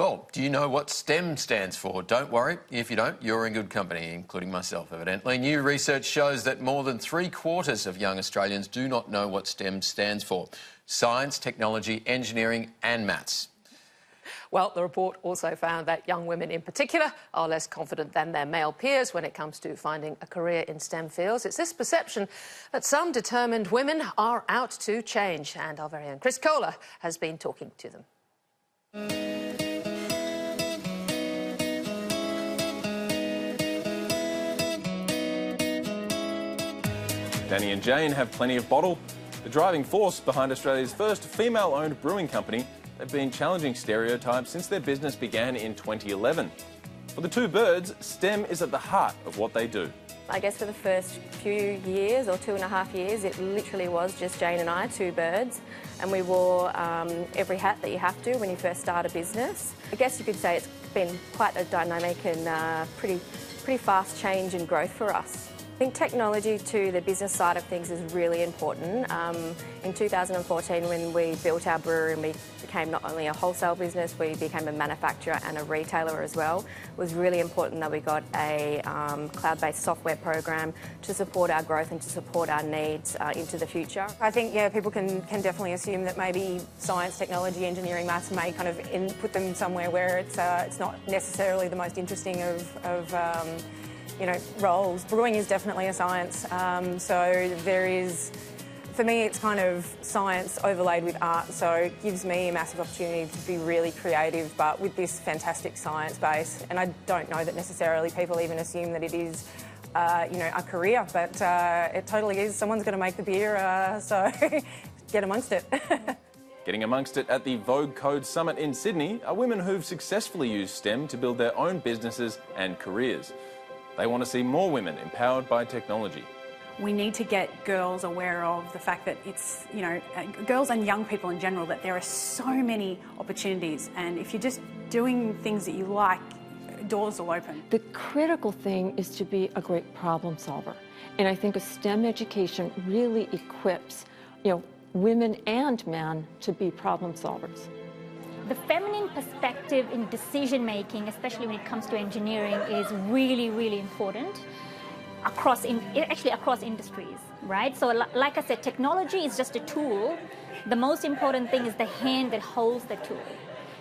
Well, do you know what STEM stands for? Don't worry, if you don't, you're in good company, including myself, evidently. New research shows that more than 3/4 of young Australians do not know what STEM stands for. Science, technology, engineering and maths. Well, the report also found that young women in particular are less confident than their male peers when it comes to finding a career in STEM fields. It's this perception that some determined women are out to change. And our very own Chris Kohler has been talking to them. Danny and Jane have plenty of bottle. The driving force behind Australia's first female-owned brewing company. They've been challenging stereotypes since their business began in 2011. For the two birds, STEM is at the heart of what they do. I guess for the first few years, or 2.5 years, it literally was just Jane and I, two birds, and we wore every hat that you have to when you first start a business. I guess you could say it's been quite a dynamic and pretty fast change and growth for us. I think technology to the business side of things is really important. In 2014, when we built our brewery and we became not only a wholesale business, we became a manufacturer and a retailer as well, it was really important that we got a cloud-based software program to support our growth and to support our needs into the future. I think, yeah, people can definitely assume that maybe science, technology, engineering, maths may kind of put them somewhere where it's not necessarily the most interesting of roles. Brewing is definitely a science, so there is, for me, it's kind of science overlaid with art, so it gives me a massive opportunity to be really creative, but with this fantastic science base. And I don't know that necessarily people even assume that it is, a career, but it totally is. Someone's going to make the beer, so get amongst it. Getting amongst it at the Vogue Code Summit in Sydney are women who've successfully used STEM to build their own businesses and careers. They want to see more women empowered by technology. We need to get girls aware of the fact that it's, girls and young people in general, that there are so many opportunities, and if you're just doing things that you like, doors will open. The critical thing is to be a great problem solver, and I think a STEM education really equips, women and men to be problem solvers. The feminine perspective in decision making, especially when it comes to engineering, is really, really important across industries, right? So like I said, technology is just a tool. The most important thing is the hand that holds the tool.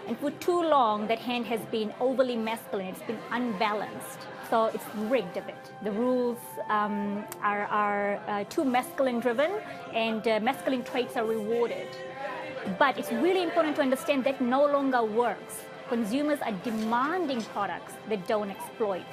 And for too long, that hand has been overly masculine, it's been unbalanced. So it's rigged a bit. The rules are too masculine driven, and masculine traits are rewarded. But it's really important to understand that no longer works. Consumers are demanding products that don't exploit.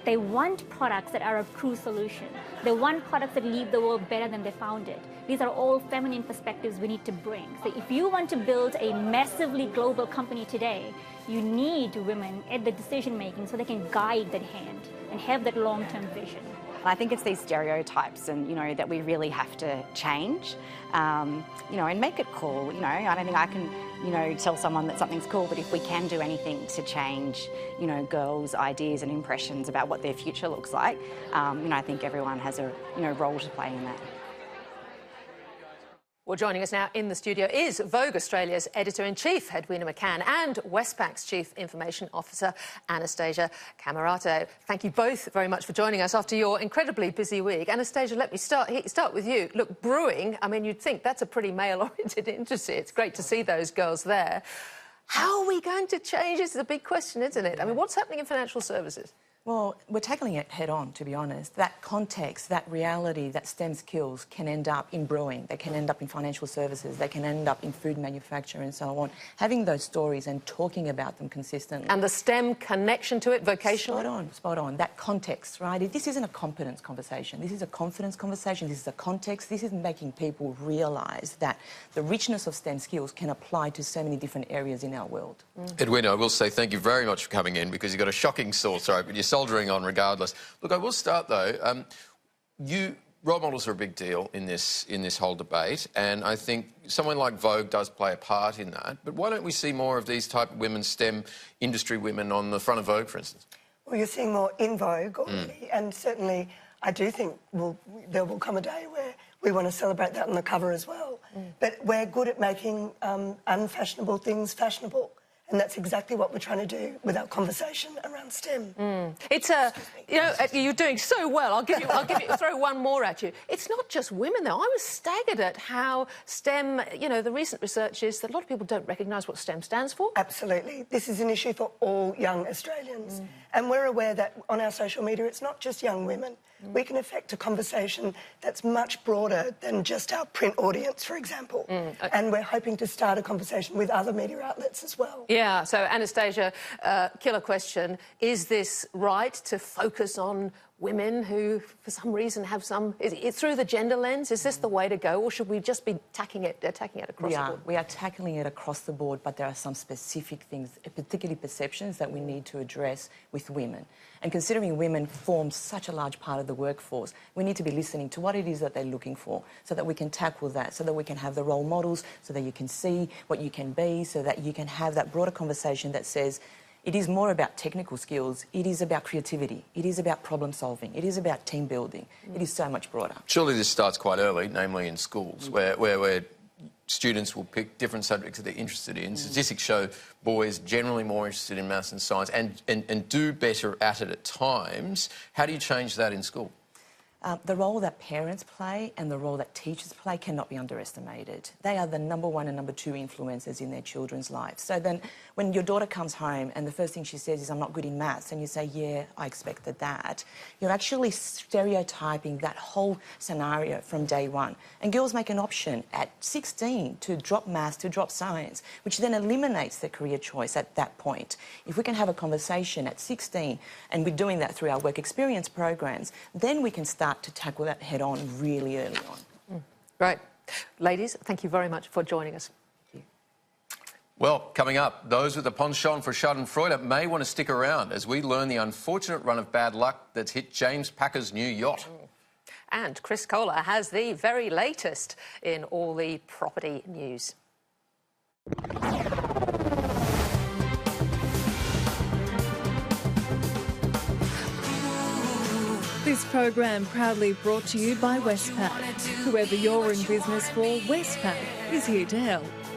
They want products that are a true solution. They want products that leave the world better than they found it. These are all feminine perspectives we need to bring. So if you want to build a massively global company today, you need women at the decision making so they can guide that hand and have that long-term vision. I think it's these stereotypes and, that we really have to change, and make it cool. I don't think I can, tell someone that something's cool, but if we can do anything to change, girls' ideas and impressions about what their future looks like, I think everyone has a, role to play in that. Well, joining us now in the studio is Vogue Australia's Editor-in-Chief, Edwina McCann, and Westpac's Chief Information Officer, Anastasia Cammarato. Thank you both very much for joining us after your incredibly busy week. Anastasia, let me start with you. Look, brewing, you'd think that's a pretty male-oriented industry. It's great to see those girls there. How are we going to change this? It's a big question, isn't it? What's happening in financial services? Well, we're tackling it head on, to be honest. That context, that reality, that STEM skills can end up in brewing, they can end up in financial services, they can end up in food manufacture and so on. Having those stories and talking about them consistently. And the STEM connection to it, vocational? Spot on. That context, right? This isn't a competence conversation. This is a confidence conversation. This is a context. This is making people realise that the richness of STEM skills can apply to so many different areas in our world. Edwina, I will say thank you very much for coming in, because you've got a shocking sore throat, but you're soldiering on regardless. Look, I will start though. Role models are a big deal in this whole debate, and I think someone like Vogue does play a part in that. But why don't we see more of these type of women, STEM industry women, on the front of Vogue, for instance? Well, you're seeing more in Vogue already, and certainly I do think there will come a day where we want to celebrate that on the cover as well. But we're good at making unfashionable things fashionable. And that's exactly what we're trying to do with our conversation around STEM. It's you're doing so well. I'll give you throw one more at you. It's not just women though. I was staggered at how STEM, the recent research is that a lot of people don't recognise what STEM stands for. Absolutely. This is an issue for all young Australians. And we're aware that on our social media, it's not just young women. We can affect a conversation that's much broader than just our print audience, for example. And we're hoping to start a conversation with other media outlets as well. Yeah, so Anastasia, killer question. Is this right to focus on women who, for some reason, have some... through the gender lens, is this the way to go, or should we just be attacking it across the board? We are tackling it across the board, but there are some specific things, particularly perceptions, that we need to address with women. And considering women form such a large part of the workforce, we need to be listening to what it is that they're looking for so that we can tackle that, so that we can have the role models, so that you can see what you can be, so that you can have that broader conversation that says, it is more about technical skills, it is about creativity, it is about problem solving, it is about team building. It is so much broader. Surely this starts quite early, namely in schools, where students will pick different subjects that they're interested in. Statistics show boys generally more interested in maths and science and do better at it at times. How do you change that in school? The role that parents play and the role that teachers play cannot be underestimated. They are the number one and number two influencers in their children's lives. So then when your daughter comes home and the first thing she says is, I'm not good in maths, and you say, yeah, I expected that, you're actually stereotyping that whole scenario from day one. And girls make an option at 16 to drop maths, to drop science, which then eliminates their career choice at that point. If we can have a conversation at 16, and we're doing that through our work experience programs, then we can start to tackle that head on really early on. Great. Ladies, thank you very much for joining us. Well, coming up, those with a penchant for schadenfreude may want to stick around as we learn the unfortunate run of bad luck that's hit James Packer's new yacht. And Chris Kohler has the very latest in all the property news. This program proudly brought to you by Westpac. Whoever you're in business for, Westpac is here to help.